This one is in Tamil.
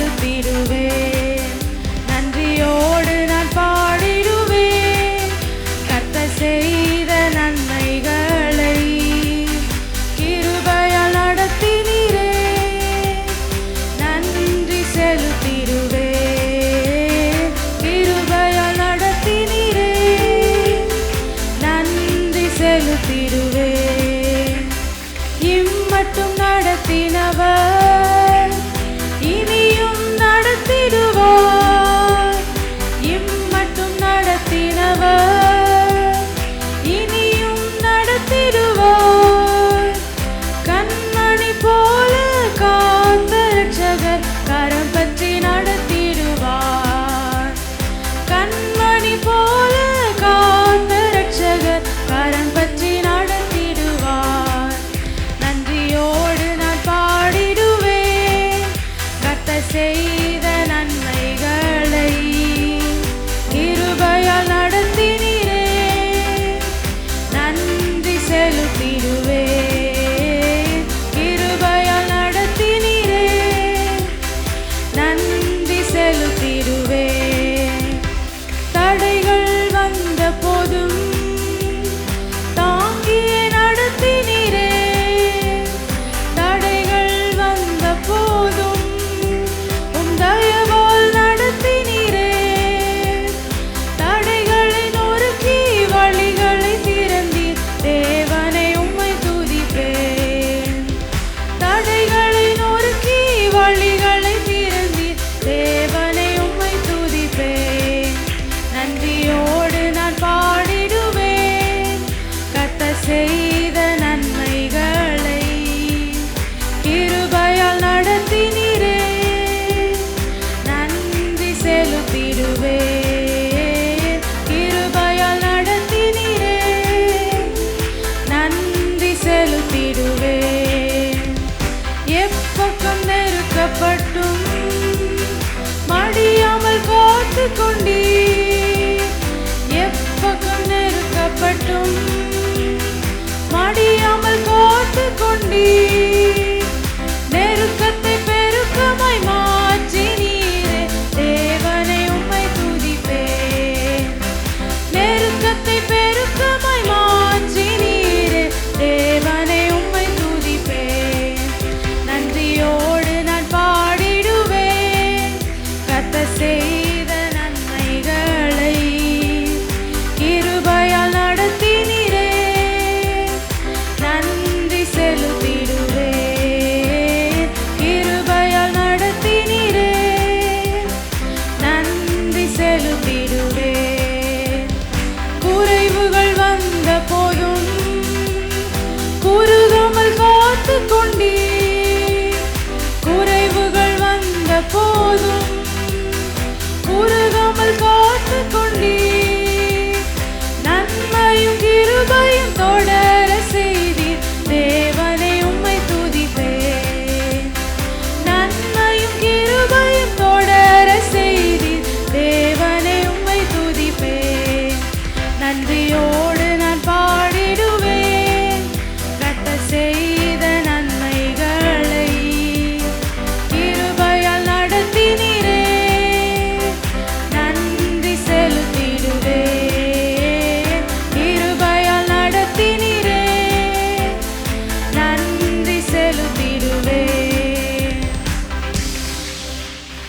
செலுத்திடுவேன். நன்றியோடு நான் பாடிடுவேன் கர்த்தர் செய்த நன்மைகளை. கிருபையால் நடத்தினீரே, நன்றி செலுத்திடுவேன். கிருபையால் நடத்தினீரே, நன்றி செலுத்திடுவேன். இம்மட்டும் நடத்தினவர் இனியும் நடத்திடுவார். இம்மட்டும் நடத்தினவர் இனியும் நடத்திடுவார். கண்மணி போல காத்த ரட்சகர் கரம் பற்றி நடத்திடுவார். கண்மணி போல காத்த ரட்சகர் கரம் பற்றி நடத்திடுவார். நன்றியோடு நான் பாடிடுவேன் கர்த்தர் செய்த நன்மைகளை. கிருபையால் நடத்தினீரே, நன்றி செலுத்திடுவேன். கிருபையால் நடத்தினீரே, நன்றி செலுத்திடுவேன். தடைகள் வந்த போதும் தாங்கியே நடத்தினீரே. தடைகள் வந்த போதும் உம் தயவால் நடத்தினீரே. தடைகளை நொறுக்கி வழிகளை திறந்தீர், தேவனை உம்மை துதிப்பேன். தடைகளை நொறுக்கி வழிகளை திறந்தீர், தேவனை உம்மை துதிப்பேன். நன்றியோடு நான் பாடிடுவேன் கர்த்தர் செய்த நன்மைகளை. கிருபையால் நடத்தினீரே, நன்றி செலுத்திடுவேன். கிருபையால் நடத்தினீரே, நன்றி செலுத்திடுவேன். எப்பக்கம் நெருக்கப்பட்டும் மடியாமல் காத்து கொண்டீர். எப்பக்கம் நெருக்கப்பட்டும் மடியாமல் காத்து கொண்டீர். நெருக்கத்தை பெருக்கமாய் மாற்றினீரே, தேவனை உம்மை துதிப்பேன். நெருக்கத்தை பெருக்கமாய் மாற்றினீரே, தேவனை உம்மை துதிப்பேன். நன்றியோடு நான் பாடிடுவேன் கர்த்தர் செய்த நன்மைகளை. கிருபையால் நடத்தினீரே, நன்றி செலுத்திடுவேன். கிருபையால் நடத்தினீரே, நன்றி செலுத்திடுவேன். குறைவுகள் வந்த போதும் குறுகாமல் காத்து கொண்டீர். குறைவுகள் வந்த போதும்